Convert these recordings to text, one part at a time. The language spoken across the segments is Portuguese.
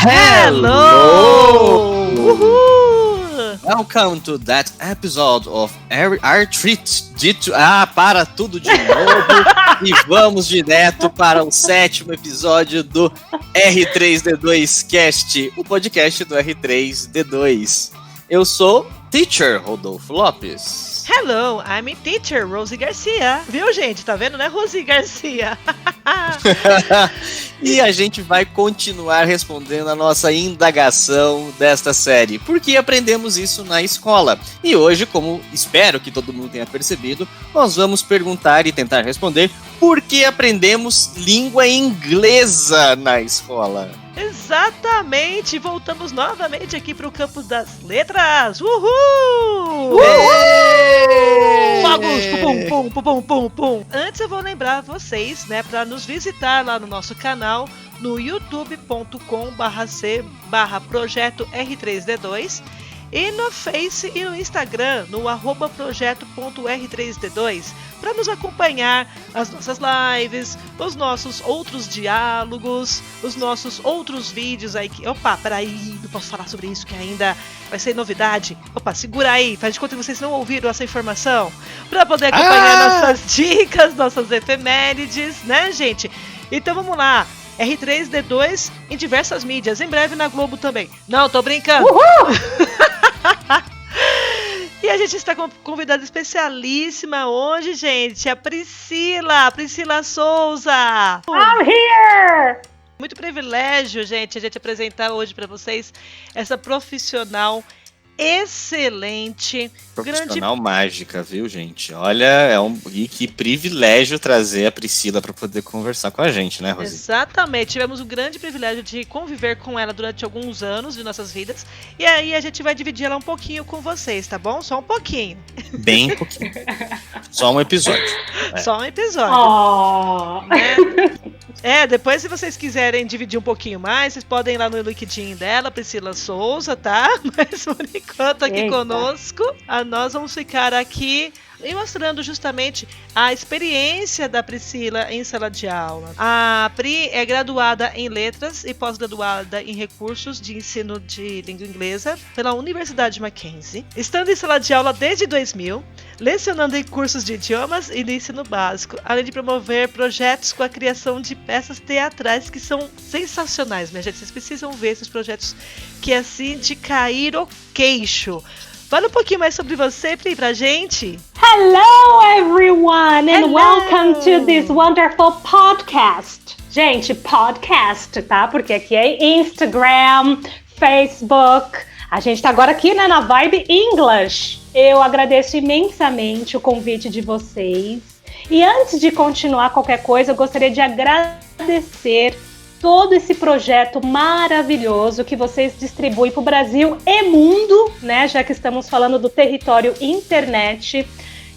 Hello! Uhul! Welcome to that episode of our treat. Para tudo de novo e vamos direto para o 7º episódio do R3D2 Cast, o podcast do R3D2. Eu sou Teacher Rodolfo Lopes. Hello, I'm Teacher Rosie Garcia. Viu, gente? Tá vendo, né, Rosie Garcia? E a gente vai continuar respondendo a nossa indagação desta série, porque aprendemos isso na escola. E hoje, como espero que todo mundo tenha percebido, nós vamos perguntar e tentar responder por que aprendemos língua inglesa na escola. Exatamente! Voltamos novamente aqui para o campus das letras! Uhul! Fogos! Pum, pum, pum, pum, pum, pum. Antes eu vou lembrar vocês, né, para nos visitar lá no nosso canal no youtube.com/c/projeto R3D2 e no Face e no Instagram no @projeto.r3d2 para nos acompanhar as nossas lives, os nossos outros diálogos, os nossos outros vídeos aí que... Opa, peraí, não posso falar sobre isso que ainda vai ser novidade. Opa, segura aí, faz de conta que vocês não ouviram essa informação, para poder acompanhar nossas dicas, nossas efemérides, né, gente? Então vamos lá. R3D2 em diversas mídias, em breve na Globo também. Não, tô brincando. Uhul! E a gente está com uma convidada especialíssima hoje, gente. A Priscila Souza. I'm here! Muito privilégio, gente, a gente apresentar hoje para vocês essa profissional excelente. Profissional mágica, viu, gente? Olha, e que privilégio trazer a Priscila para poder conversar com a gente, né, Rosi? Exatamente, tivemos o grande privilégio de conviver com ela durante alguns anos de nossas vidas, e aí a gente vai dividir ela um pouquinho com vocês, tá bom? Só um pouquinho. Bem pouquinho. Só um episódio. Só um episódio. Oh. Depois se vocês quiserem dividir um pouquinho mais, vocês podem ir lá no LinkedIn dela, Priscila Souza, tá? Mas por enquanto aqui conosco, nós vamos ficar aqui e mostrando justamente a experiência da Priscila em sala de aula. A Pri é graduada em Letras e pós-graduada em Recursos de Ensino de Língua Inglesa pela Universidade Mackenzie, estando em sala de aula desde 2000, lecionando em cursos de idiomas e de ensino básico, além de promover projetos com a criação de peças teatrais que são sensacionais, minha gente. Vocês precisam ver esses projetos que é assim de cair o queixo. Fala um pouquinho mais sobre você, Pri, pra gente. Hello, everyone, and welcome to this wonderful podcast. Gente, podcast, tá? Porque aqui é Instagram, Facebook. A gente tá agora aqui, né, na Vibe English. Eu agradeço imensamente o convite de vocês. E antes de continuar qualquer coisa, eu gostaria de agradecer todo esse projeto maravilhoso que vocês distribuem para o Brasil e mundo, né? Já que estamos falando do território internet,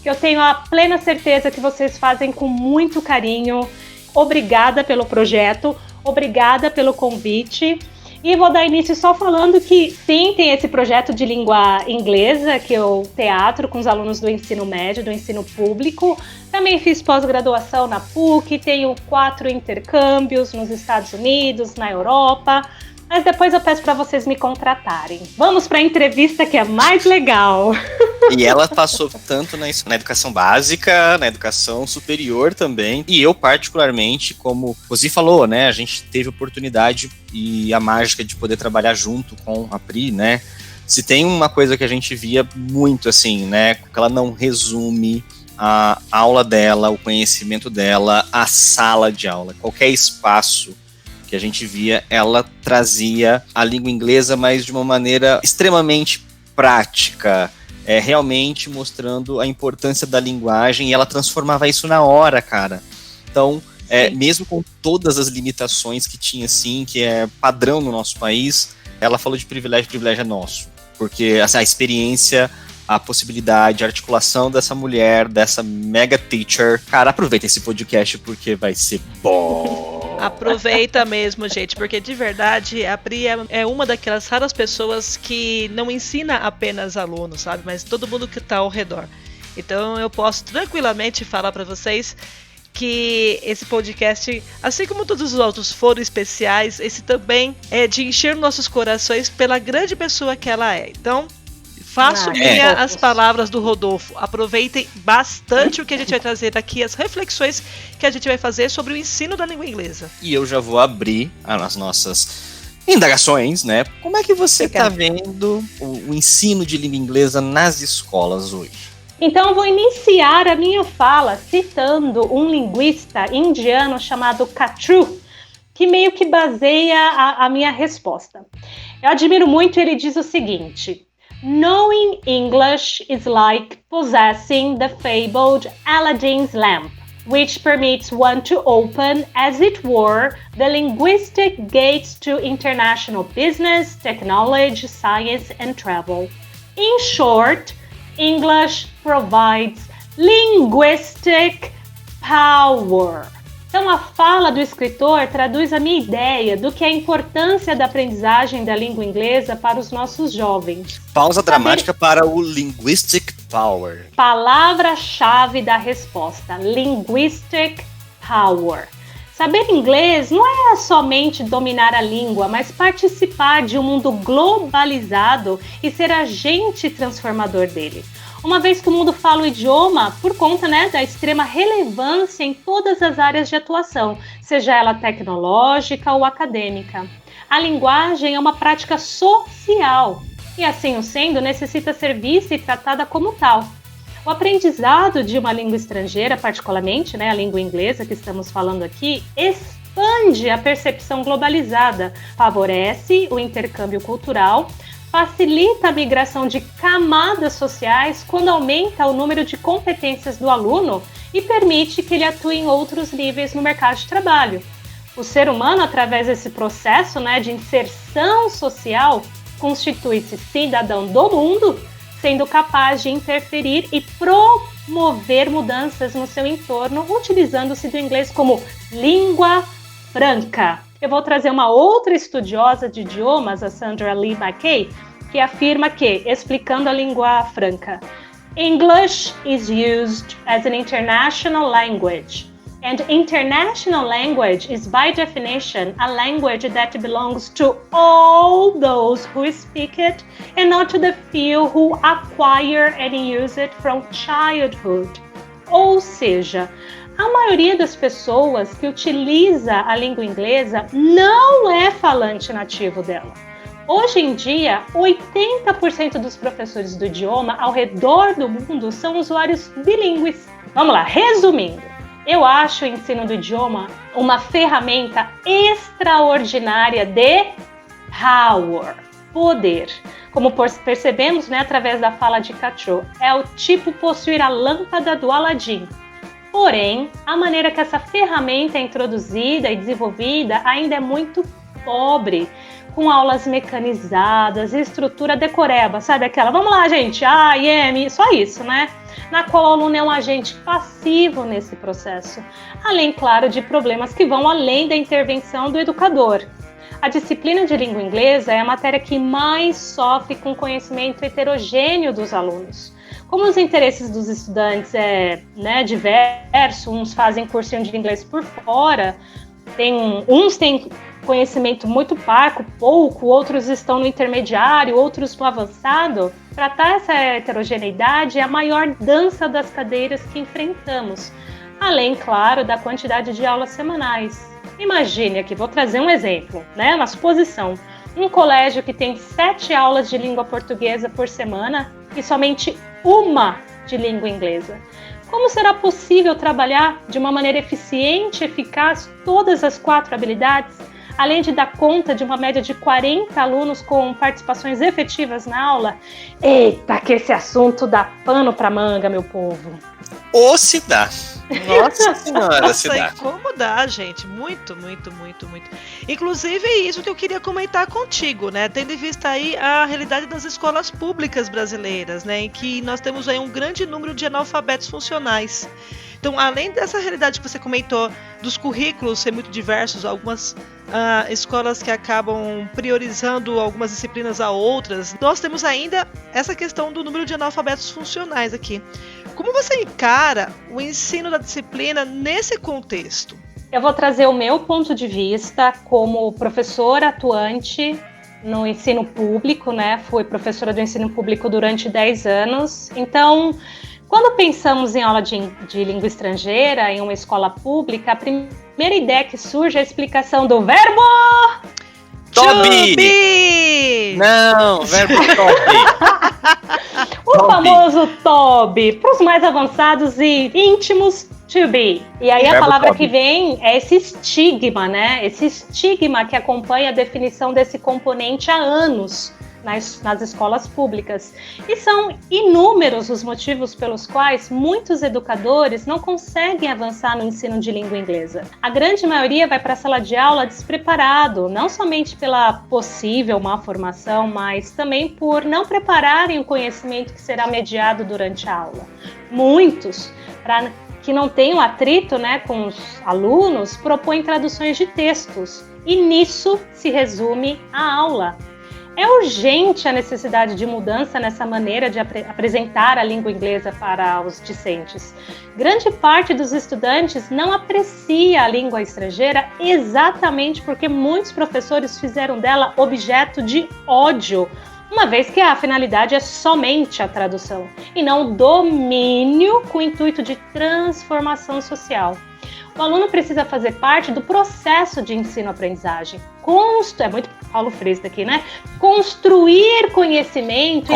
que eu tenho a plena certeza que vocês fazem com muito carinho. Obrigada pelo projeto, obrigada pelo convite. E vou dar início só falando que sim, tem esse projeto de língua inglesa, que eu teatro com os alunos do ensino médio, do ensino público. Também fiz pós-graduação na PUC, tenho 4 intercâmbios nos Estados Unidos, na Europa. Mas depois eu peço para vocês me contratarem. Vamos para a entrevista que é mais legal. E ela passou tanto na educação básica, na educação superior também. E eu, particularmente, como o Rosi falou, né? A gente teve oportunidade e a mágica de poder trabalhar junto com a Pri, né? Se tem uma coisa que a gente via muito, assim, né? Que ela não resume a aula dela, o conhecimento dela, a sala de aula, qualquer espaço que a gente via, ela trazia a língua inglesa, mas de uma maneira extremamente prática, realmente mostrando a importância da linguagem, e ela transformava isso na hora, cara. Então, mesmo com todas as limitações que tinha, assim, que é padrão no nosso país, ela falou de privilégio é nosso, porque assim, a experiência, a possibilidade, a articulação dessa mulher, dessa mega teacher. Cara, aproveita esse podcast porque vai ser bom. Aproveita mesmo, gente, porque de verdade a Pri é uma daquelas raras pessoas que não ensina apenas alunos, sabe? Mas todo mundo que tá ao redor. Então eu posso tranquilamente falar para vocês que esse podcast, assim como todos os outros foram especiais, esse também é de encher nossos corações pela grande pessoa que ela é. Então, faço minha as palavras do Rodolfo. Aproveitem bastante o que a gente vai trazer aqui, as reflexões que a gente vai fazer sobre o ensino da língua inglesa. E eu já vou abrir as nossas indagações, né? Como é que você está vendo o ensino de língua inglesa nas escolas hoje? Então, vou iniciar a minha fala citando um linguista indiano chamado Katru, que meio que baseia a minha resposta. Eu admiro muito, ele diz o seguinte: Knowing English is like possessing the fabled Aladdin's lamp, which permits one to open, as it were, the linguistic gates to international business, technology, science, and travel. In short, English provides linguistic power. Então, a fala do escritor traduz a minha ideia do que é a importância da aprendizagem da língua inglesa para os nossos jovens. Pausa dramática para o linguistic power. Palavra-chave da resposta: linguistic power. Saber inglês não é somente dominar a língua, mas participar de um mundo globalizado e ser agente transformador dele. Uma vez que o mundo fala o idioma, por conta, da extrema relevância em todas as áreas de atuação, seja ela tecnológica ou acadêmica. A linguagem é uma prática social e, assim o sendo, necessita ser vista e tratada como tal. O aprendizado de uma língua estrangeira, particularmente, a língua inglesa que estamos falando aqui, expande a percepção globalizada, favorece o intercâmbio cultural, facilita a migração de camadas sociais quando aumenta o número de competências do aluno e permite que ele atue em outros níveis no mercado de trabalho. O ser humano, através desse processo de inserção social, constitui-se cidadão do mundo, sendo capaz de interferir e promover mudanças no seu entorno, utilizando-se do inglês como língua franca. Eu vou trazer uma outra estudiosa de idiomas, a Sandra Lee McKay, que afirma que, explicando a língua franca, English is used as an international language, and international language is by definition a language that belongs to all those who speak it and not to the few who acquire and use it from childhood. Ou seja, a maioria das pessoas que utiliza a língua inglesa não é falante nativo dela. Hoje em dia, 80% dos professores do idioma ao redor do mundo são usuários bilíngues. Vamos lá, resumindo. Eu acho o ensino do idioma uma ferramenta extraordinária de poder. Como percebemos através da fala de Katru, é o tipo possuir a lâmpada do Aladim. Porém, a maneira que essa ferramenta é introduzida e desenvolvida ainda é muito pobre, com aulas mecanizadas e estrutura decoreba, sabe aquela? Vamos lá, gente, só isso, Na qual o aluno é um agente passivo nesse processo, além, claro, de problemas que vão além da intervenção do educador. A disciplina de língua inglesa é a matéria que mais sofre com o conhecimento heterogêneo dos alunos. Como os interesses dos estudantes é diverso, uns fazem cursinho de inglês por fora, uns têm conhecimento muito parco, pouco, outros estão no intermediário, outros no avançado. Tratar essa heterogeneidade é a maior dança das cadeiras que enfrentamos, além, claro, da quantidade de aulas semanais. Imagine aqui, vou trazer um exemplo, uma suposição. Um colégio que tem 7 aulas de língua portuguesa por semana e somente uma de língua inglesa. Como será possível trabalhar de uma maneira eficiente e eficaz todas as 4 habilidades, além de dar conta de uma média de 40 alunos com participações efetivas na aula? Eita, que esse assunto dá pano pra manga, meu povo. Ou se dá. Nossa senhora, se dá. Como dá, gente? Muito, muito, muito, muito. Inclusive, é isso que eu queria comentar contigo, tendo em vista aí a realidade das escolas públicas brasileiras, em que nós temos aí um grande número de analfabetos funcionais. Então, além dessa realidade que você comentou, dos currículos ser muito diversos, algumas escolas que acabam priorizando algumas disciplinas a outras, nós temos ainda essa questão do número de analfabetos funcionais aqui. Como você encara o ensino da disciplina nesse contexto? Eu vou trazer o meu ponto de vista como professora atuante no ensino público, né? Fui professora do ensino público durante 10 anos. Então, quando pensamos em aula de língua estrangeira em uma escola pública, a primeira ideia que surge é a explicação do verbo... To be! Não, verbo to O famoso to be, para os mais avançados e íntimos, to be. E aí a palavra que vem é esse estigma, né? Esse estigma que acompanha a definição desse componente há anos nas escolas públicas. E são inúmeros os motivos pelos quais muitos educadores não conseguem avançar no ensino de língua inglesa. A grande maioria vai para a sala de aula despreparado, não somente pela possível má formação, mas também por não prepararem o conhecimento que será mediado durante a aula. Muitos, para que não tenham atrito, né, com os alunos, propõem traduções de textos. E nisso se resume a aula. É urgente a necessidade de mudança nessa maneira de apresentar a língua inglesa para os discentes. Grande parte dos estudantes não aprecia a língua estrangeira exatamente porque muitos professores fizeram dela objeto de ódio, uma vez que a finalidade é somente a tradução, e não o domínio com o intuito de transformação social. O aluno precisa fazer parte do processo de ensino-aprendizagem. É muito Paulo Freire aqui, né? Construir conhecimento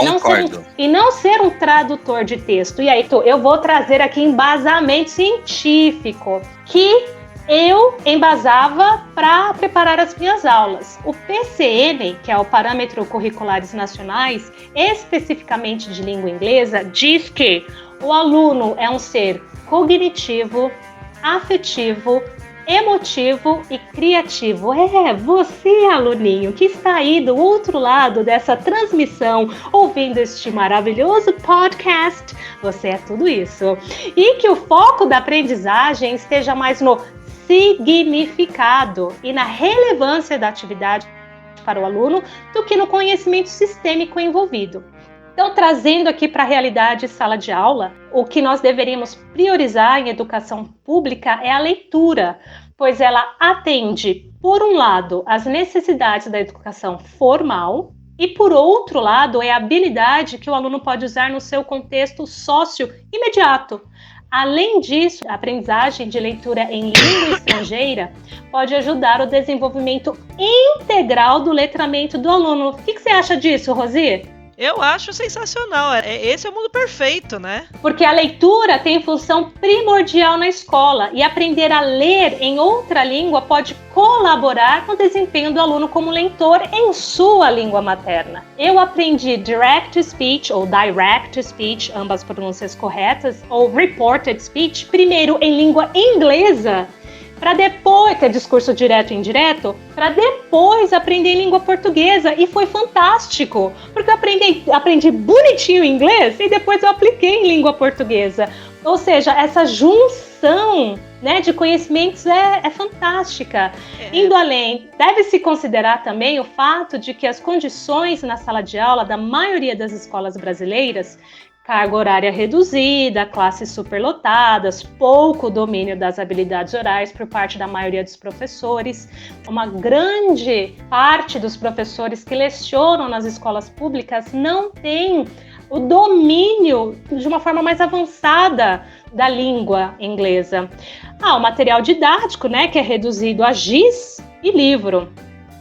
e não ser um tradutor de texto. E aí, eu vou trazer aqui embasamento científico que eu embasava para preparar as minhas aulas. O PCN, que é o Parâmetro Curriculares Nacionais, especificamente de língua inglesa, diz que o aluno é um ser cognitivo, afetivo, emotivo e criativo. Você, aluninho, que está aí do outro lado dessa transmissão, ouvindo este maravilhoso podcast, você é tudo isso. E que o foco da aprendizagem esteja mais no significado e na relevância da atividade para o aluno do que no conhecimento sistêmico envolvido. Então, trazendo aqui para a realidade sala de aula, o que nós deveríamos priorizar em educação pública é a leitura, pois ela atende, por um lado, às necessidades da educação formal e, por outro lado, é a habilidade que o aluno pode usar no seu contexto sócio-imediato. Além disso, a aprendizagem de leitura em língua estrangeira pode ajudar o desenvolvimento integral do letramento do aluno. O que você acha disso, Rosi? Eu acho sensacional. Esse é o mundo perfeito, né? Porque a leitura tem função primordial na escola e aprender a ler em outra língua pode colaborar no desempenho do aluno como leitor em sua língua materna. Eu aprendi direct speech ou direct speech, ambas pronúncias corretas, ou reported speech, primeiro em língua inglesa, para depois, que é discurso direto e indireto, para depois aprender em língua portuguesa. E foi fantástico, porque eu aprendi bonitinho em inglês e depois eu apliquei em língua portuguesa. Ou seja, essa junção, né, de conhecimentos é fantástica. Indo além, deve-se considerar também o fato de que as condições na sala de aula da maioria das escolas brasileiras, carga horária reduzida, classes superlotadas, pouco domínio das habilidades orais por parte da maioria dos professores. Uma grande parte dos professores que lecionam nas escolas públicas não tem o domínio de uma forma mais avançada da língua inglesa. O material didático, né, que é reduzido a giz e livro.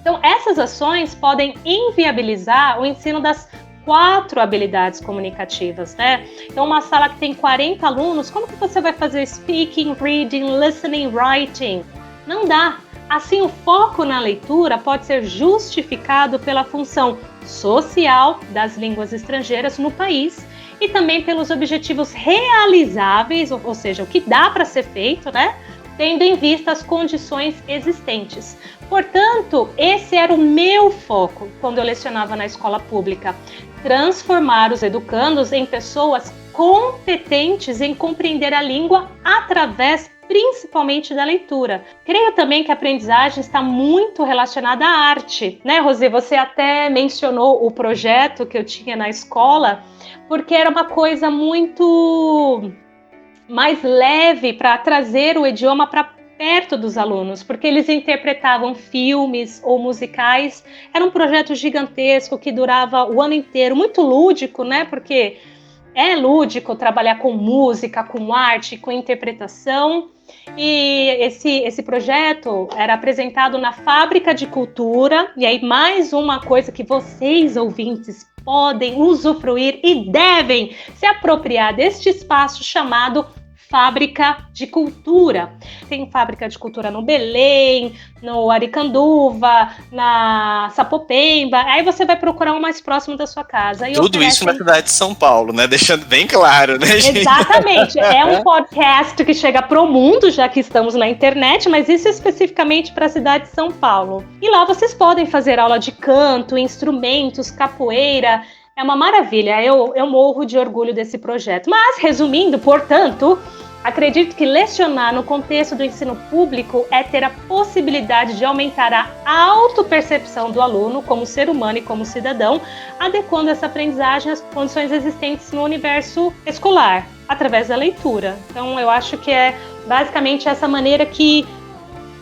Então, essas ações podem inviabilizar o ensino das 4 habilidades comunicativas, né? Então, uma sala que tem 40 alunos, como que você vai fazer speaking, reading, listening, writing? Não dá. Assim, o foco na leitura pode ser justificado pela função social das línguas estrangeiras no país e também pelos objetivos realizáveis, ou seja, o que dá para ser feito, né? Tendo em vista as condições existentes. Portanto, esse era o meu foco quando eu lecionava na escola pública. Transformar os educandos em pessoas competentes em compreender a língua através principalmente da leitura. Creio também que a aprendizagem está muito relacionada à arte, né, Rosi? Você até mencionou o projeto que eu tinha na escola, porque era uma coisa muito mais leve para trazer o idioma para perto dos alunos, porque eles interpretavam filmes ou musicais. Era um projeto gigantesco que durava o ano inteiro, muito lúdico, né? Porque é lúdico trabalhar com música, com arte, com interpretação. E esse projeto era apresentado na Fábrica de Cultura. E aí, mais uma coisa que vocês, ouvintes, podem usufruir e devem se apropriar deste espaço chamado Fábrica de Cultura. Tem Fábrica de Cultura no Belém, no Aricanduva, na Sapopemba. Aí você vai procurar um mais próximo da sua casa. E tudo isso na cidade de São Paulo, né? Deixando bem claro, né, gente? Exatamente. É um podcast que chega pro mundo, já que estamos na internet, mas isso especificamente para a cidade de São Paulo. E lá vocês podem fazer aula de canto, instrumentos, capoeira. É uma maravilha, eu morro de orgulho desse projeto. Mas, resumindo, portanto, acredito que lecionar no contexto do ensino público é ter a possibilidade de aumentar a autopercepção do aluno como ser humano e como cidadão, adequando essa aprendizagem às condições existentes no universo escolar, através da leitura. Então, eu acho que é basicamente essa maneira que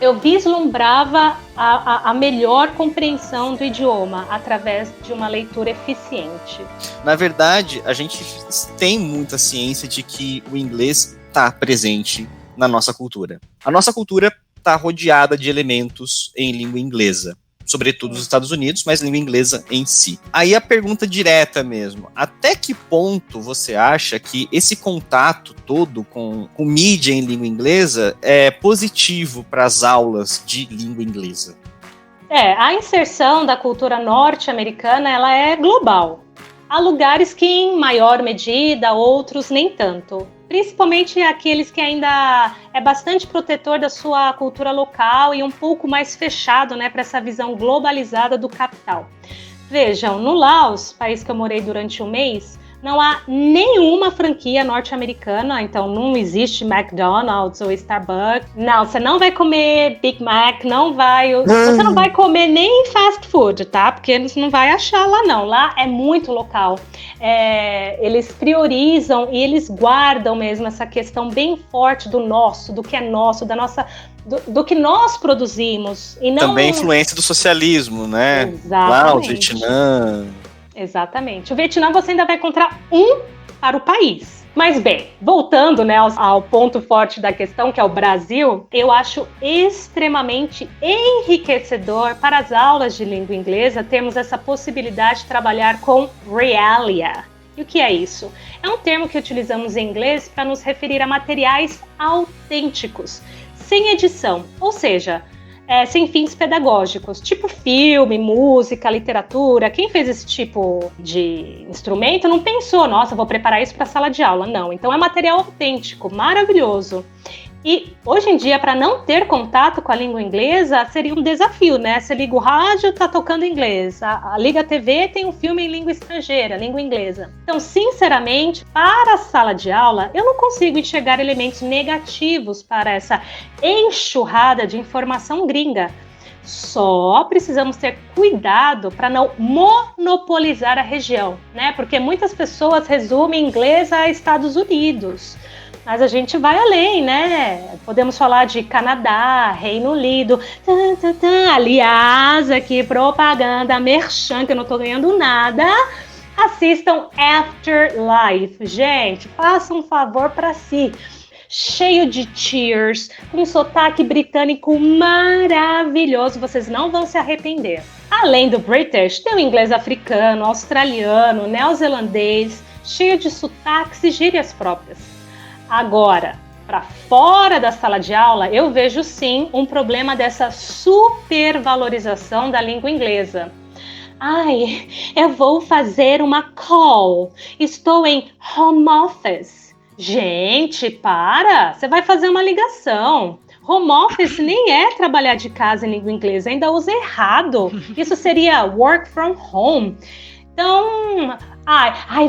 eu vislumbrava a melhor compreensão do idioma através de uma leitura eficiente. Na verdade, a gente tem muita ciência de que o inglês está presente na nossa cultura. A nossa cultura está rodeada de elementos em língua inglesa, sobretudo nos Estados Unidos, mas língua inglesa em si. Aí a pergunta direta mesmo, até que ponto você acha que esse contato todo com mídia em língua inglesa é positivo para as aulas de língua inglesa? A inserção da cultura norte-americana, ela é global. Há lugares que em maior medida, outros nem tanto. Principalmente aqueles que ainda é bastante protetor da sua cultura local e um pouco mais fechado, né, para essa visão globalizada do capital. Vejam, no Laos, país que eu morei durante um mês, não há nenhuma franquia norte-americana, então não existe McDonald's ou Starbucks. Não, você não vai comer Big Mac, você não vai comer nem fast food, tá? Porque eles não vai achar lá não, lá é muito local. Eles priorizam e eles guardam mesmo essa questão bem forte do nosso, do que é nosso, do que nós produzimos. E não... Também influência do socialismo, né? Exatamente. Lá, o Vietnã... Exatamente. O Vietnã você ainda vai encontrar para o país. Mas bem, voltando, né, ao ponto forte da questão, que é o Brasil, eu acho extremamente enriquecedor para as aulas de língua inglesa termos essa possibilidade de trabalhar com realia. E o que é isso? É um termo que utilizamos em inglês para nos referir a materiais autênticos, sem edição, ou seja, sem fins pedagógicos, tipo filme, música, literatura. Quem fez esse tipo de instrumento não pensou, nossa, vou preparar isso para a sala de aula. Não, então é material autêntico, maravilhoso. E hoje em dia, para não ter contato com a língua inglesa, seria um desafio, né? Você liga o rádio, tá tocando inglês. Liga a TV, tem um filme em língua estrangeira, língua inglesa. Então, sinceramente, para a sala de aula, eu não consigo enxergar elementos negativos para essa enxurrada de informação gringa. Só precisamos ter cuidado para não monopolizar a região, né? Porque muitas pessoas resumem inglês a Estados Unidos. Mas a gente vai além, né? Podemos falar de Canadá, Reino Unido. Aliás, aqui propaganda merchan, que eu não tô ganhando nada. Assistam Afterlife. Gente, façam um favor para si. Cheio de cheers, com sotaque britânico maravilhoso. Vocês não vão se arrepender. Além do British, tem o inglês africano, australiano, neozelandês, cheio de sotaques e gírias próprias. Agora, para fora da sala de aula, eu vejo sim um problema dessa supervalorização da língua inglesa. Ai, eu vou fazer uma call. Estou em home office. Gente, para! Você vai fazer uma ligação. Home office nem é trabalhar de casa em língua inglesa, ainda usa errado. Isso seria work from home. Então,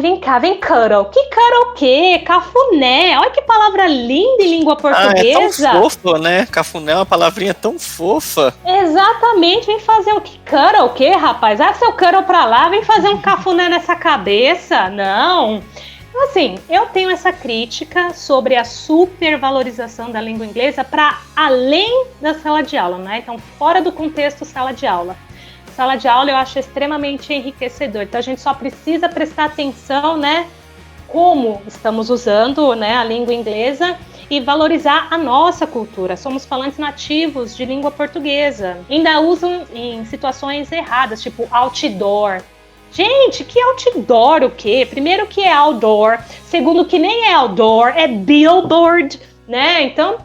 vem cá, cuddle. Que cuddle o quê? Cafuné. Olha que palavra linda em língua portuguesa. É tão fofo, né? Cafuné é uma palavrinha tão fofa. Exatamente. Vem fazer o que? Cuddle o quê, rapaz? Seu cuddle pra lá, vem fazer um cafuné nessa cabeça. Não. Então, assim, eu tenho essa crítica sobre a supervalorização da língua inglesa para além da sala de aula, né? Então, fora do contexto sala de aula. Sala de aula eu acho extremamente enriquecedor. Então a gente só precisa prestar atenção, né, como estamos usando, né, a língua inglesa e valorizar a nossa cultura. Somos falantes nativos de língua portuguesa. Ainda usam em situações erradas, tipo outdoor. Gente, que outdoor o quê? Primeiro que é outdoor, segundo que nem é outdoor, é billboard, né? Então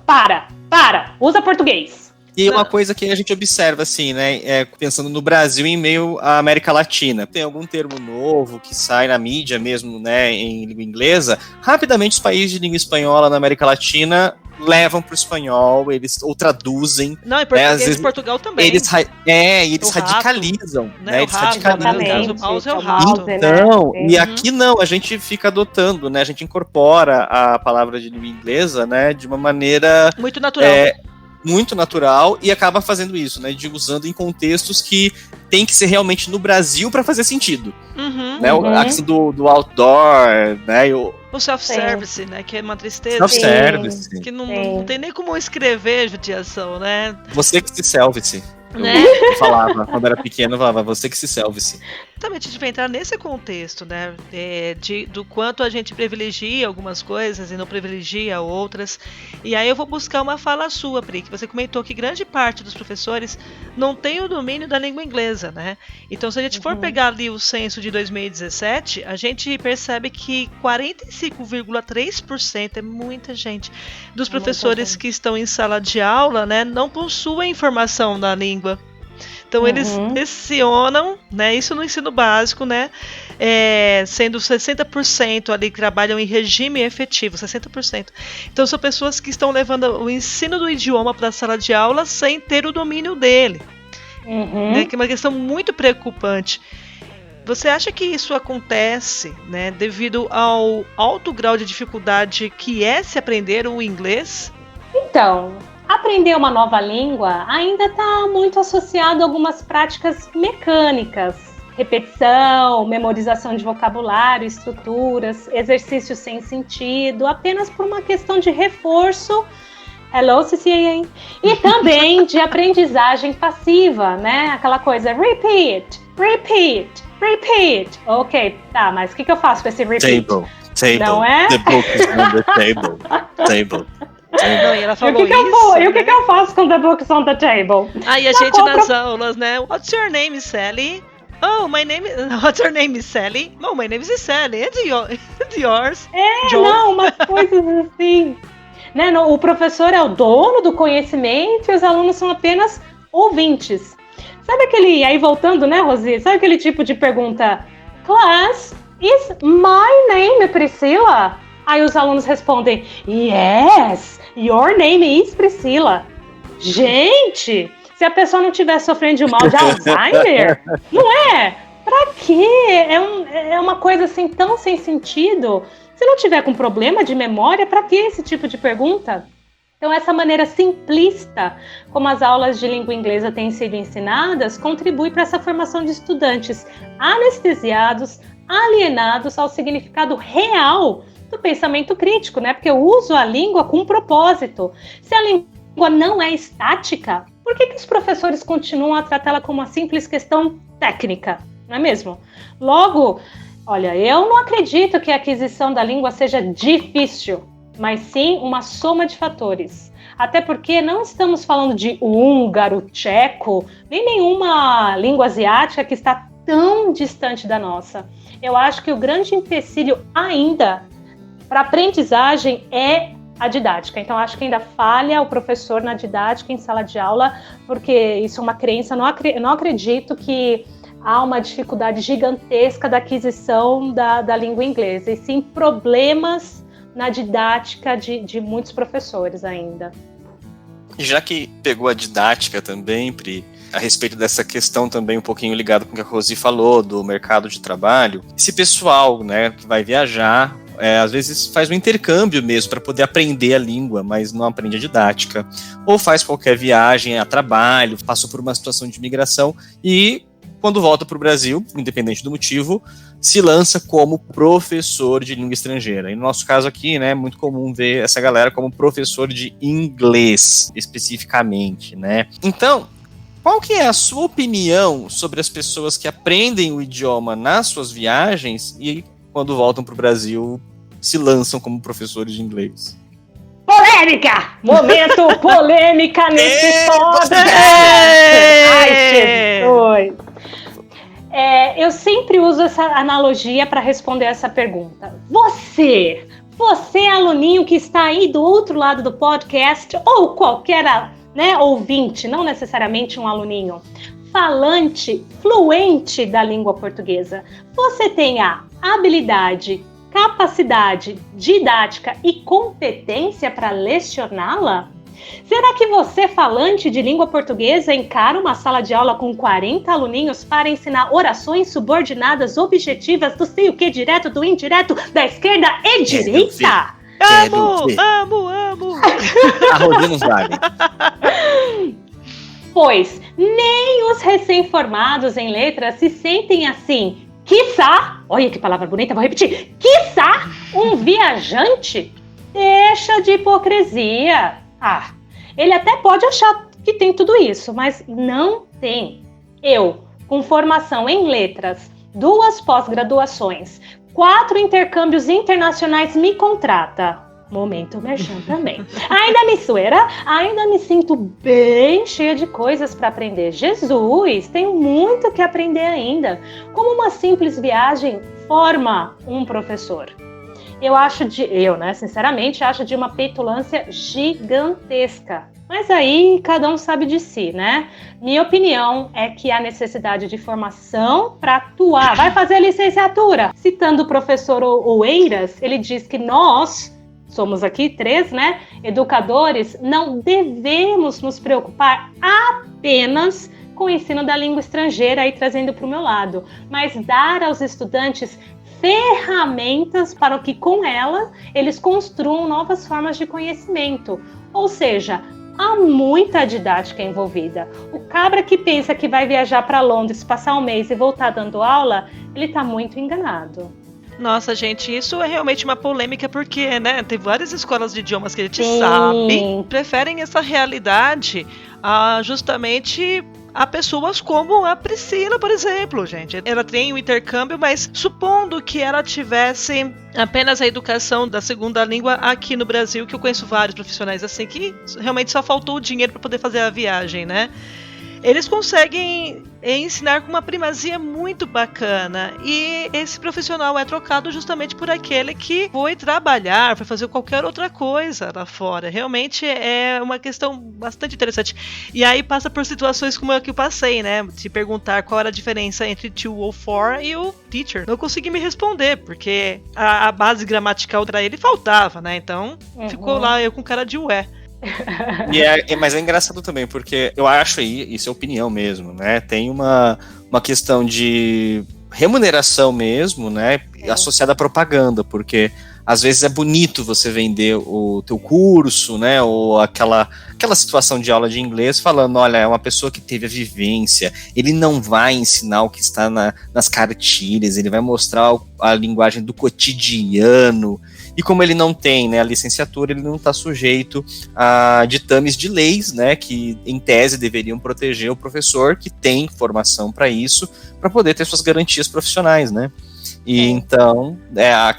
usa português. E uma coisa que a gente observa, assim, né, pensando no Brasil em meio à América Latina, tem algum termo novo que sai na mídia mesmo, né, em língua inglesa, rapidamente os países de língua espanhola na América Latina levam para o espanhol, ou traduzem. Não, em português, às vezes, de Portugal também. Eles radicalizam, né? Eles radicalizam. O mouse é o rato. Então, e aqui não, a gente fica adotando, né, a gente incorpora a palavra de língua inglesa, né, de uma maneira... muito natural. Muito natural e acaba fazendo isso, né? Usando em contextos que tem que ser realmente no Brasil para fazer sentido. Né? A questão do outdoor, né? O self-service, né? Que é uma tristeza. Self-service. Que não tem nem como escrever judiação, né? Você que se selve-se. Né? Eu falava, quando era pequeno, eu falava, você que se selve-se. Exatamente, a gente vai entrar nesse contexto, né, do quanto a gente privilegia algumas coisas e não privilegia outras. E aí eu vou buscar uma fala sua, Pri, que você comentou que grande parte dos professores não tem o domínio da língua inglesa, né? Então, se a gente for pegar ali o censo de 2017, a gente percebe que 45,3%, é muita gente, dos professores que estão em sala de aula, né, não possuem informação na língua. Então eles lecionam, né, isso no ensino básico, né, sendo 60% ali que trabalham em regime efetivo, 60%. Então são pessoas que estão levando o ensino do idioma para a sala de aula sem ter o domínio dele, né, que é uma questão muito preocupante. Você acha que isso acontece, né, devido ao alto grau de dificuldade que é se aprender o inglês? Então, aprender uma nova língua ainda está muito associado a algumas práticas mecânicas. Repetição, memorização de vocabulário, estruturas, exercícios sem sentido, apenas por uma questão de reforço. Hello, CCA. E também de aprendizagem passiva, né? Aquela coisa, repeat. Ok, tá, mas o que eu faço com esse repeat? Table. Não é? The book is on the table. Não, e ela falou e o que eu faço com the books on the table? Aí a gente nas aulas, né? What's your name, Sally? Oh, what's your name is Sally? Oh, my name is Sally. And yours? Umas coisas assim. Né? O professor é o dono do conhecimento e os alunos são apenas ouvintes. Sabe aquele, aí voltando, né, Rosi? Sabe aquele tipo de pergunta? Class, is my name Priscila? Aí os alunos respondem, yes, your name is Priscila. Gente, se a pessoa não estiver sofrendo de mal de Alzheimer, não é? Pra quê? É uma coisa assim tão sem sentido. Se não tiver com problema de memória, pra que esse tipo de pergunta? Então, essa maneira simplista como as aulas de língua inglesa têm sido ensinadas contribui para essa formação de estudantes anestesiados, alienados ao significado real do pensamento crítico, né? Porque eu uso a língua com propósito. Se a língua não é estática, por que os professores continuam a tratá-la como uma simples questão técnica? Não é mesmo? Logo, olha, eu não acredito que a aquisição da língua seja difícil, mas sim uma soma de fatores. Até porque não estamos falando de húngaro, tcheco, nem nenhuma língua asiática que está tão distante da nossa. Eu acho que o grande empecilho ainda para a aprendizagem é a didática. Então, acho que ainda falha o professor na didática em sala de aula, porque isso é uma crença. Eu não acredito que há uma dificuldade gigantesca da aquisição da língua inglesa, e sim problemas na didática de muitos professores ainda. Já que pegou a didática também, Pri, a respeito dessa questão também um pouquinho ligado com o que a Rosi falou, do mercado de trabalho. Esse pessoal, né, que vai viajar, às vezes faz um intercâmbio mesmo para poder aprender a língua, mas não aprende a didática. Ou faz qualquer viagem a trabalho, passou por uma situação de imigração e, quando volta para o Brasil, independente do motivo, se lança como professor de língua estrangeira. E no nosso caso aqui, né, é muito comum ver essa galera como professor de inglês, especificamente, né? Então, qual que é a sua opinião sobre as pessoas que aprendem o idioma nas suas viagens e, quando voltam para o Brasil, se lançam como professores de inglês? Polêmica! Momento polêmica nesse podcast! Ai, Jesus! Eu sempre uso essa analogia para responder essa pergunta. Você, aluninho que está aí do outro lado do podcast, ou qualquer, né, ouvinte, não necessariamente um aluninho, falante, fluente da língua portuguesa, você tem a habilidade, capacidade, didática e competência para lecioná-la? Será que você, falante de língua portuguesa, encara uma sala de aula com 40 aluninhos para ensinar orações subordinadas objetivas do sei o que direto, do indireto, da esquerda e direita? Amo! A Rosi não sabe. Pois nem os recém-formados em letras se sentem assim. Quiçá, olha que palavra bonita, vou repetir. Quiçá um viajante. Deixa de hipocrisia. Ele até pode achar que tem tudo isso, mas não tem. Eu, com formação em letras, 2 pós-graduações, 4 intercâmbios internacionais, me contrata. Momento merchan também. Ainda me sueira, ainda me sinto bem cheia de coisas para aprender. Jesus, tenho muito que aprender ainda. Como uma simples viagem forma um professor? Sinceramente, acho de uma petulância gigantesca. Mas aí, cada um sabe de si, né? Minha opinião é que há necessidade de formação para atuar. Vai fazer licenciatura. Citando o professor Oeiras, ele diz que nós, somos aqui 3, né, educadores, não devemos nos preocupar apenas com o ensino da língua estrangeira, aí trazendo para o meu lado, mas dar aos estudantes ferramentas para que com ela eles construam novas formas de conhecimento. Ou seja, há muita didática envolvida. O cabra que pensa que vai viajar para Londres, passar um mês e voltar dando aula, ele está muito enganado. Nossa, gente, isso é realmente uma polêmica porque, né, tem várias escolas de idiomas que a gente sabe preferem essa realidade justamente a pessoas como a Priscila, por exemplo, gente. Ela tem o intercâmbio, mas supondo que ela tivesse apenas a educação da segunda língua aqui no Brasil, que eu conheço vários profissionais assim, que realmente só faltou o dinheiro para poder fazer a viagem, né? Eles conseguem ensinar com uma primazia muito bacana e esse profissional é trocado justamente por aquele que foi trabalhar, foi fazer qualquer outra coisa lá fora. Realmente é uma questão bastante interessante. E aí passa por situações como a que eu passei, né? De perguntar qual era a diferença entre to ou for e o teacher. Não consegui me responder, porque a base gramatical para ele faltava, né? Então ficou lá eu com cara de ué. Mas é engraçado também, porque eu acho aí, isso é opinião mesmo, né? Tem uma questão de remuneração mesmo, né? Associada à propaganda, porque às vezes é bonito você vender o teu curso, né? Ou aquela situação de aula de inglês falando, olha, é uma pessoa que teve a vivência, ele não vai ensinar o que está nas cartilhas, ele vai mostrar a linguagem do cotidiano. E como ele não tem, né, a licenciatura, ele não está sujeito a ditames de leis, né, que em tese deveriam proteger o professor que tem formação para isso, para poder ter suas garantias profissionais, né? E então,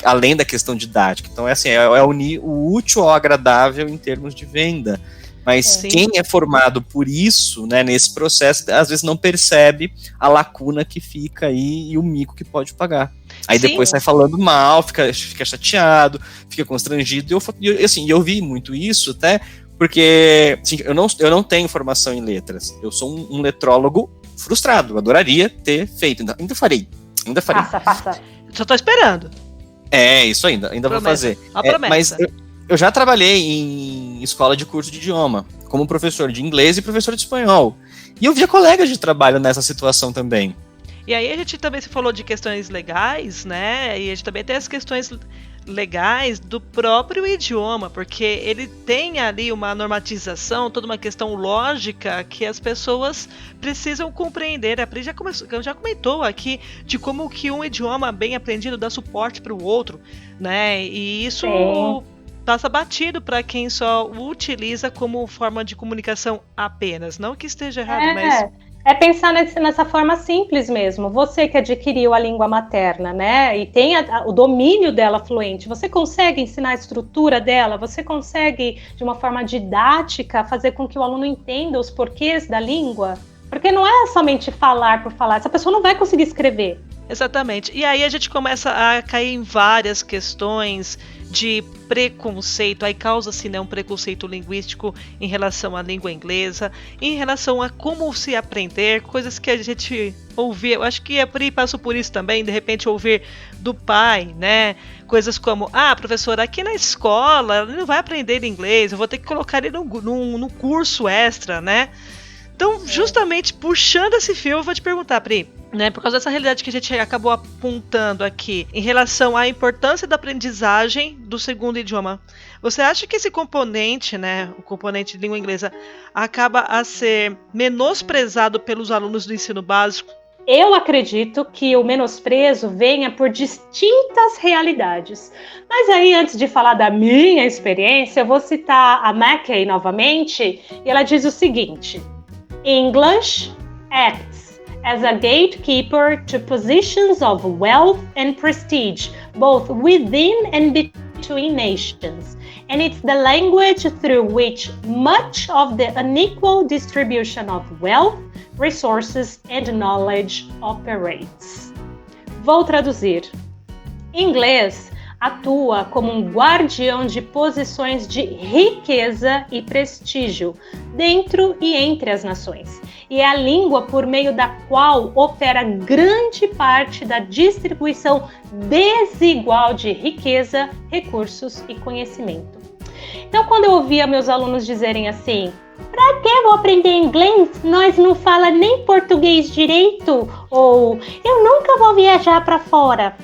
além da questão didática, então é assim, unir o útil ao agradável em termos de venda. Mas quem é formado por isso, né, nesse processo, às vezes não percebe a lacuna que fica aí e o mico que pode pagar. Aí depois sai falando mal, fica chateado, fica constrangido. E eu vi muito isso até porque assim, eu não tenho formação em letras. Eu sou um letrólogo frustrado. Eu adoraria ter feito. Ainda farei. Passa. Só tô esperando. Isso ainda vou fazer. Mas eu já trabalhei em escola de curso de idioma, como professor de inglês e professor de espanhol. E eu via colegas de trabalho nessa situação também. E aí a gente também se falou de questões legais, né? E a gente também tem as questões legais do próprio idioma, porque ele tem ali uma normatização, toda uma questão lógica que as pessoas precisam compreender. A Pri já comentou aqui de como que um idioma bem aprendido dá suporte para o outro, né? E isso passa batido para quem só o utiliza como forma de comunicação apenas. Não que esteja errado, mas... É pensar nessa forma simples mesmo. Você que adquiriu a língua materna, né, e tem o domínio dela fluente, você consegue ensinar a estrutura dela? Você consegue, de uma forma didática, fazer com que o aluno entenda os porquês da língua? Porque não é somente falar por falar. Essa pessoa não vai conseguir escrever. Exatamente. E aí a gente começa a cair em várias questões de preconceito, aí causa-se, né, um preconceito linguístico em relação à língua inglesa, em relação a como se aprender, coisas que a gente ouvia, eu acho que a Pri passou por isso também, de repente ouvir do pai, né, coisas como, professora, aqui na escola ele não vai aprender inglês, eu vou ter que colocar ele num curso extra, né. Então, justamente puxando esse fio, eu vou te perguntar, Pri, né, por causa dessa realidade que a gente acabou apontando aqui, em relação à importância da aprendizagem do segundo idioma, você acha que esse componente, né, o componente de língua inglesa, acaba a ser menosprezado pelos alunos do ensino básico? Eu acredito que o menosprezo venha por distintas realidades. Mas aí, antes de falar da minha experiência, eu vou citar a Mackey novamente, e ela diz o seguinte: English acts as a gatekeeper to positions of wealth and prestige, both within and between nations. And it's the language through which much of the unequal distribution of wealth, resources and knowledge operates. Vou traduzir. Inglês atua como um guardião de posições de riqueza e prestígio dentro e entre as nações. E é a língua por meio da qual opera grande parte da distribuição desigual de riqueza, recursos e conhecimento. Então, quando eu ouvia meus alunos dizerem assim: "Pra que vou aprender inglês? Nós não fala nem português direito", ou "eu nunca vou viajar para fora",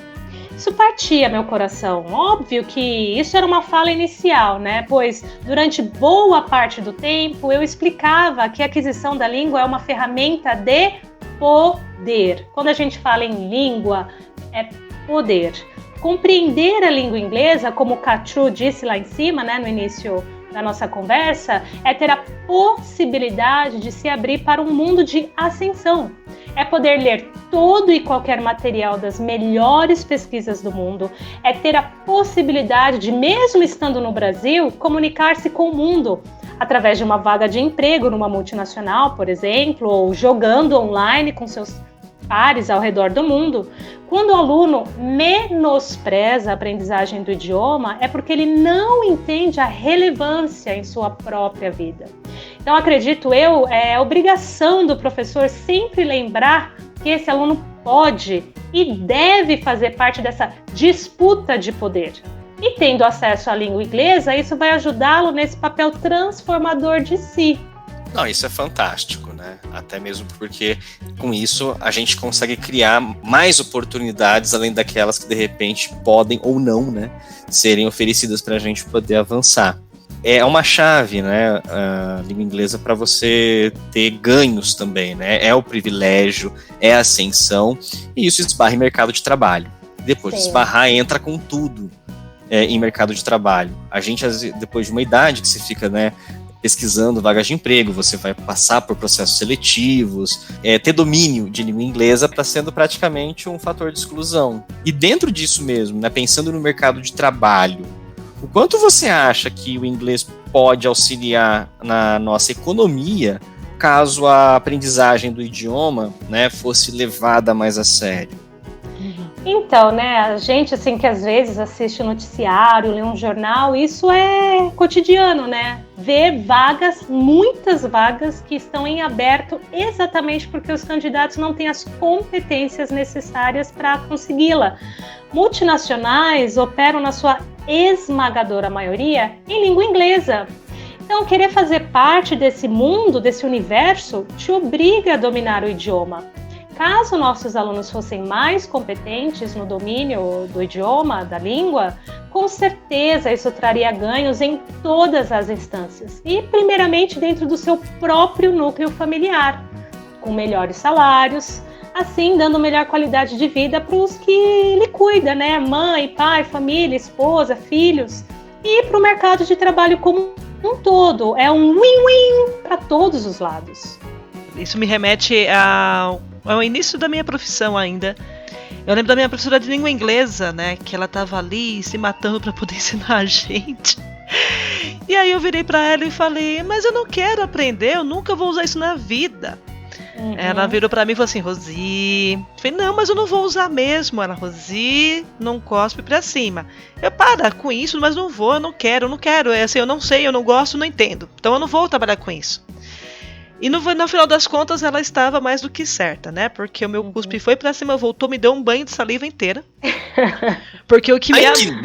isso partia meu coração. Óbvio que isso era uma fala inicial, né? Pois durante boa parte do tempo eu explicava que a aquisição da língua é uma ferramenta de poder. Quando a gente fala em língua, é poder. Compreender a língua inglesa, como o Catu disse lá em cima, né, no início da nossa conversa, é ter a possibilidade de se abrir para um mundo de ascensão. É poder ler todo e qualquer material das melhores pesquisas do mundo. É ter a possibilidade de, mesmo estando no Brasil, comunicar-se com o mundo através de uma vaga de emprego numa multinacional, por exemplo, ou jogando online com seus pares ao redor do mundo. Quando o aluno menospreza a aprendizagem do idioma, é porque ele não entende a relevância em sua própria vida. Então, acredito eu, é obrigação do professor sempre lembrar que esse aluno pode e deve fazer parte dessa disputa de poder. E tendo acesso à língua inglesa, isso vai ajudá-lo nesse papel transformador de si. Não, isso é fantástico, né? Até mesmo porque com isso a gente consegue criar mais oportunidades além daquelas que de repente podem ou não, né, serem oferecidas para a gente poder avançar. É uma chave, né, a língua inglesa, para você ter ganhos também, né? É o privilégio, é a ascensão, e isso esbarra em mercado de trabalho. Depois de esbarrar, entra com tudo em mercado de trabalho. A gente, depois de uma idade que você fica, né, pesquisando vagas de emprego, você vai passar por processos seletivos, ter domínio de língua inglesa está sendo praticamente um fator de exclusão. E dentro disso mesmo, né, pensando no mercado de trabalho, o quanto você acha que o inglês pode auxiliar na nossa economia caso a aprendizagem do idioma, né, fosse levada mais a sério? Então, né, a gente, assim, que às vezes assiste o noticiário, lê um jornal, isso é cotidiano, né? Ver vagas, muitas vagas que estão em aberto exatamente porque os candidatos não têm as competências necessárias para consegui-la. Multinacionais operam na sua esmagadora maioria em língua inglesa. Então, querer fazer parte desse mundo, desse universo, te obriga a dominar o idioma. Caso nossos alunos fossem mais competentes no domínio do idioma, da língua, com certeza isso traria ganhos em todas as instâncias. E, primeiramente, dentro do seu próprio núcleo familiar, com melhores salários, assim dando melhor qualidade de vida para os que lhe cuidam, né? Mãe, pai, família, esposa, filhos. E para o mercado de trabalho como um todo. É um win-win para todos os lados. Isso me remete ao início da minha profissão ainda. Eu lembro da minha professora de língua inglesa, né? Que ela tava ali se matando para poder ensinar a gente. E aí eu virei para ela e falei, mas eu não quero aprender, eu nunca vou usar isso na vida. Uhum. Ela virou pra mim e falou assim, Rosi... Eu falei, não, mas eu não vou usar mesmo. Ela, Rosi, não cospe pra cima. Eu, para com isso, mas não vou, eu não quero. É assim, eu não sei, eu não gosto, não entendo. Então eu não vou trabalhar com isso. E no final das contas ela estava mais do que certa, né? Porque o meu cuspe foi pra cima, voltou, me deu um banho de saliva inteira. Porque o que me abriu...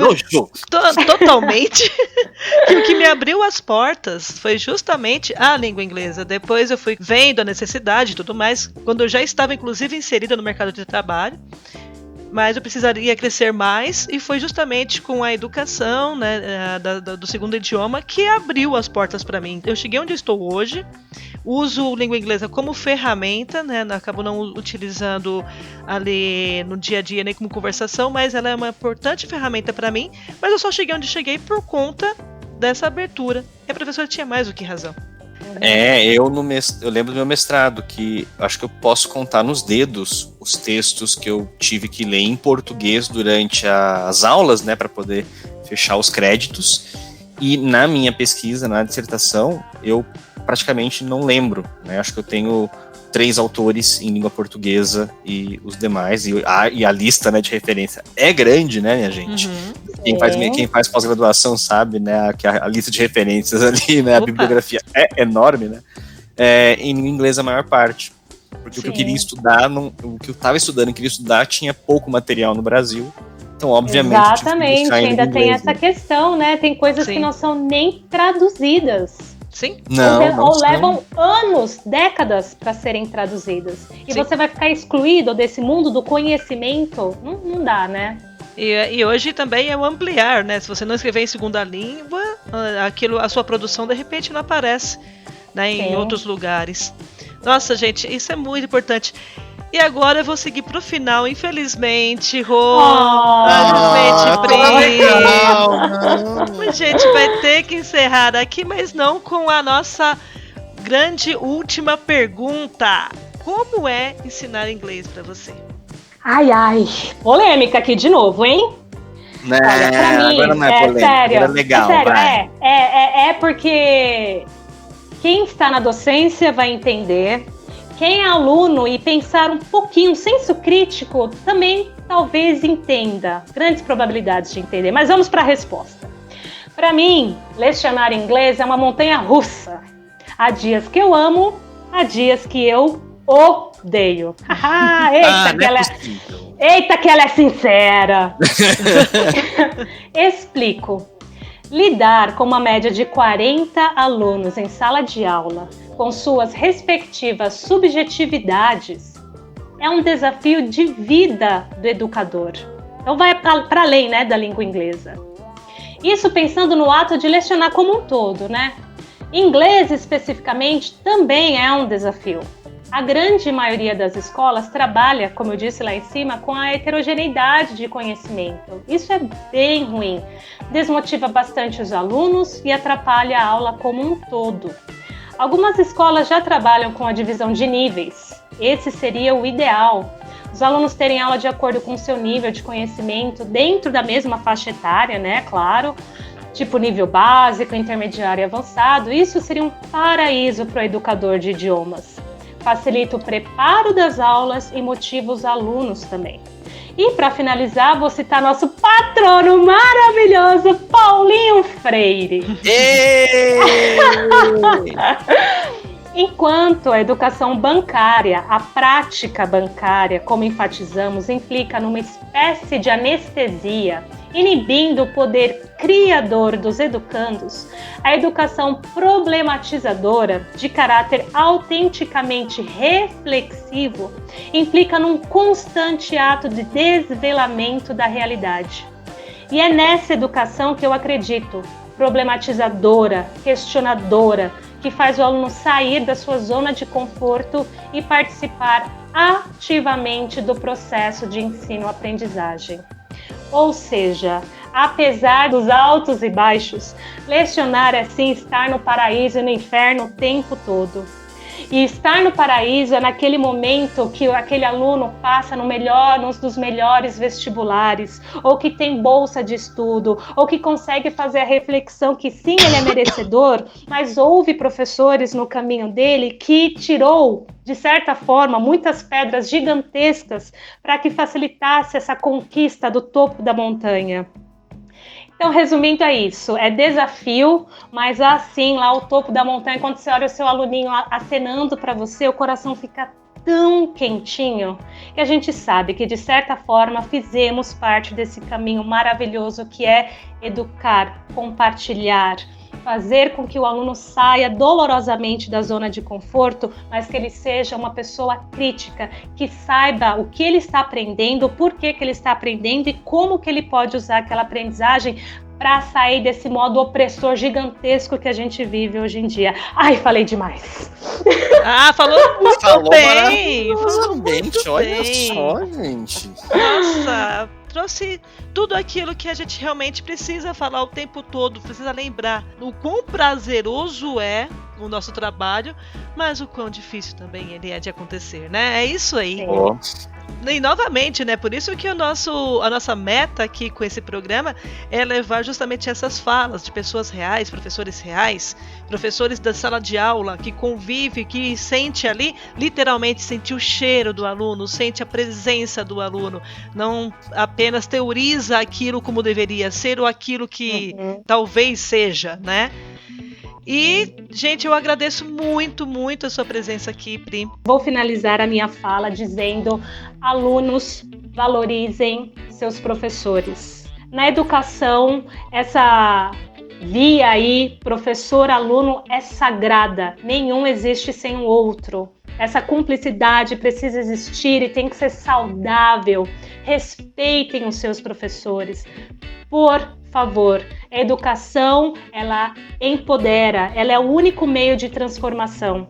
Totalmente. Que o que me abriu as portas foi justamente a língua inglesa. Depois eu fui vendo a necessidade e tudo mais, quando eu já estava inclusive inserida no mercado de trabalho. Mas eu precisaria crescer mais e foi justamente com a educação, né, do segundo idioma que abriu as portas para mim. Eu cheguei onde estou hoje, uso língua inglesa como ferramenta, né, acabo não utilizando ali no dia a dia nem como conversação, mas ela é uma importante ferramenta para mim, mas eu só cheguei onde cheguei por conta dessa abertura. E a professora tinha mais do que razão. Eu lembro do meu mestrado, que acho que eu posso contar nos dedos os textos que eu tive que ler em português durante as aulas, né, para poder fechar os créditos. E na minha pesquisa, na dissertação, eu praticamente não lembro, né? Acho que eu tenho 3 autores em língua portuguesa e os demais, e a lista, né, de referência é grande, né, minha gente? Uhum. Quem faz pós-graduação sabe, né, que a lista de referências ali, né, a bibliografia é enorme, né, em língua inglesa a maior parte, porque o que eu queria estudar, o que eu estava estudando e queria estudar tinha pouco material no Brasil, então obviamente... Exatamente, ainda tem essa questão, né, tem coisas que não são nem traduzidas. Sim. Ou levam anos, décadas para serem traduzidas. E você vai ficar excluído desse mundo do conhecimento? Não dá, né? E hoje também é o ampliar, né? Se você não escrever em segunda língua, a sua produção de repente não aparece, né, em outros lugares. Nossa, gente, isso é muito importante. E agora eu vou seguir pro final, infelizmente, Rô. A gente vai ter que encerrar aqui, mas não com a nossa grande última pergunta. Como é ensinar inglês para você? Ai, polêmica aqui de novo, hein? Olha, pra mim, agora não é polêmica, sério, agora é legal. Sério, é porque quem está na docência vai entender. Quem é aluno e pensar um pouquinho, senso crítico, também talvez entenda. Grandes probabilidades de entender. Mas vamos para a resposta. Para mim, lecionar inglês é uma montanha russa. Há dias que eu amo, há dias que eu odeio. Eita, que ela é sincera. Explico. Lidar com uma média de 40 alunos em sala de aula, com suas respectivas subjetividades, é um desafio de vida do educador. Então vai para além, né, da língua inglesa. Isso pensando no ato de lecionar como um todo, né? Inglês, especificamente, também é um desafio. A grande maioria das escolas trabalha, como eu disse lá em cima, com a heterogeneidade de conhecimento. Isso é bem ruim. Desmotiva bastante os alunos e atrapalha a aula como um todo. Algumas escolas já trabalham com a divisão de níveis. Esse seria o ideal. Os alunos terem aula de acordo com o seu nível de conhecimento dentro da mesma faixa etária, né? Claro. Tipo nível básico, intermediário e avançado. Isso seria um paraíso para o educador de idiomas. Facilita o preparo das aulas e motiva os alunos também. E para finalizar, vou citar nosso patrono maravilhoso, Paulinho Freire. Enquanto a educação bancária, a prática bancária, como enfatizamos, implica numa espécie de anestesia, inibindo o poder criador dos educandos, a educação problematizadora, de caráter autenticamente reflexivo, implica num constante ato de desvelamento da realidade. E é nessa educação que eu acredito, problematizadora, questionadora, que faz o aluno sair da sua zona de conforto e participar ativamente do processo de ensino-aprendizagem. Ou seja, apesar dos altos e baixos, lecionar é sim estar no paraíso e no inferno o tempo todo. E estar no paraíso é naquele momento que aquele aluno passa num dos melhores vestibulares, ou que tem bolsa de estudo, ou que consegue fazer a reflexão que sim, ele é merecedor, mas houve professores no caminho dele que tirou, de certa forma, muitas pedras gigantescas para que facilitasse essa conquista do topo da montanha. Então, resumindo, é isso. É desafio, mas assim, lá ao topo da montanha, quando você olha o seu aluninho acenando para você, o coração fica tão quentinho que a gente sabe que, de certa forma, fizemos parte desse caminho maravilhoso que é educar, compartilhar, fazer com que o aluno saia dolorosamente da zona de conforto, mas que ele seja uma pessoa crítica, que saiba o que ele está aprendendo, por que ele está aprendendo e como que ele pode usar aquela aprendizagem para sair desse modo opressor gigantesco que a gente vive hoje em dia. Ai, falei demais. Falou muito bem. Olha só, gente. Nossa, trouxe tudo aquilo que a gente realmente precisa falar o tempo todo, precisa lembrar o quão prazeroso é o nosso trabalho, mas o quão difícil também ele é de acontecer, né? É isso aí. E novamente, né? Por isso que a nossa meta aqui com esse programa é levar justamente essas falas de pessoas reais, professores da sala de aula, que convive, que sente ali, literalmente sente o cheiro do aluno, sente a presença do aluno, não apenas teoriza aquilo como deveria ser ou aquilo que talvez seja, né? E, gente, eu agradeço muito, muito a sua presença aqui, Pri. Vou finalizar a minha fala dizendo: alunos, valorizem seus professores. Na educação, essa via aí, professor-aluno, é sagrada. Nenhum existe sem o outro. Essa cumplicidade precisa existir e tem que ser saudável. Respeitem os seus professores. Por favor, a educação, ela empodera, ela é o único meio de transformação.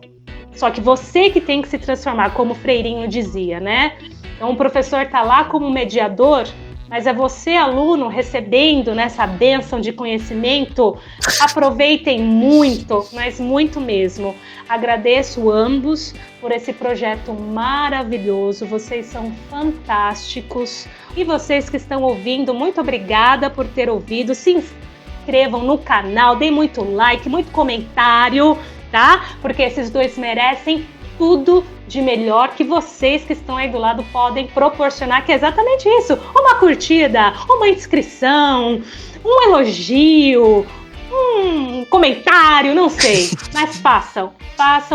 Só que você que tem que se transformar, como o Freirinho dizia, né? Então o professor está lá como mediador, mas é você, aluno, recebendo nessa bênção de conhecimento. Aproveitem muito, mas muito mesmo. Agradeço ambos por esse projeto maravilhoso. Vocês são fantásticos. E vocês que estão ouvindo, muito obrigada por ter ouvido. Se inscrevam no canal, deem muito like, muito comentário, tá? Porque esses dois merecem tudo de melhor que vocês que estão aí do lado podem proporcionar, que é exatamente isso. Uma curtida, uma inscrição, um elogio, um comentário, não sei. Mas façam,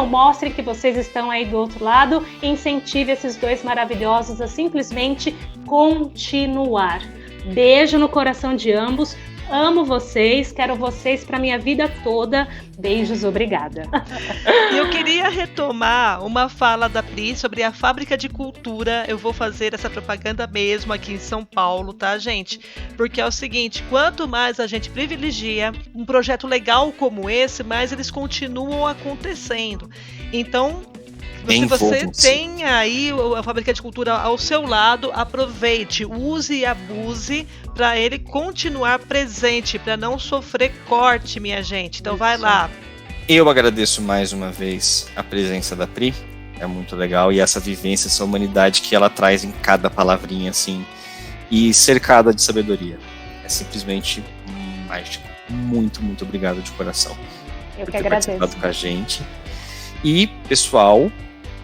mostrem que vocês estão aí do outro lado e incentive esses dois maravilhosos a simplesmente continuar. Beijo no coração de ambos. Amo vocês, quero vocês para minha vida toda. Beijos, obrigada. Eu queria retomar uma fala da Pri sobre a Fábrica de Cultura. Eu vou fazer essa propaganda mesmo aqui em São Paulo, tá, gente? Porque é o seguinte, quanto mais a gente privilegia um projeto legal como esse, mais eles continuam acontecendo. Então, se você tem aí a Fábrica de Cultura ao seu lado, aproveite, use e abuse para ele continuar presente, para não sofrer corte, minha gente. Então vai lá. Eu agradeço mais uma vez a presença da Pri, é muito legal, e essa vivência, essa humanidade que ela traz em cada palavrinha, assim, e cercada de sabedoria. É simplesmente mágico. Muito, muito obrigado de coração. Eu por que ter agradeço. participado com a gente. E, pessoal,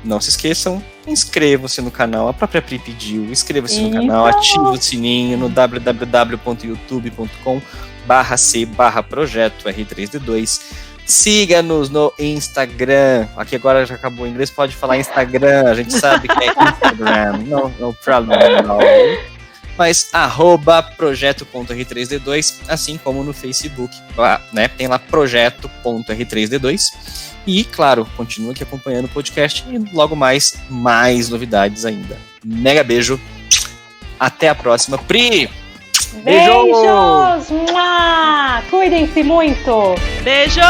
não se esqueçam, inscrevam-se no canal, a própria Pri pediu, inscreva-se no canal, ative o sininho no www.youtube.com/c/projeto R3D2. Siga-nos no Instagram. Aqui agora já acabou o inglês, pode falar Instagram. A gente sabe que é Instagram. No problem, não. Mas @projeto.r3d2, assim como no Facebook, lá, né? Tem lá projeto.r3d2. E, claro, continue aqui acompanhando o podcast e logo mais novidades ainda. Mega beijo. Até a próxima. Pri! Beijos! Cuidem-se muito! Beijo!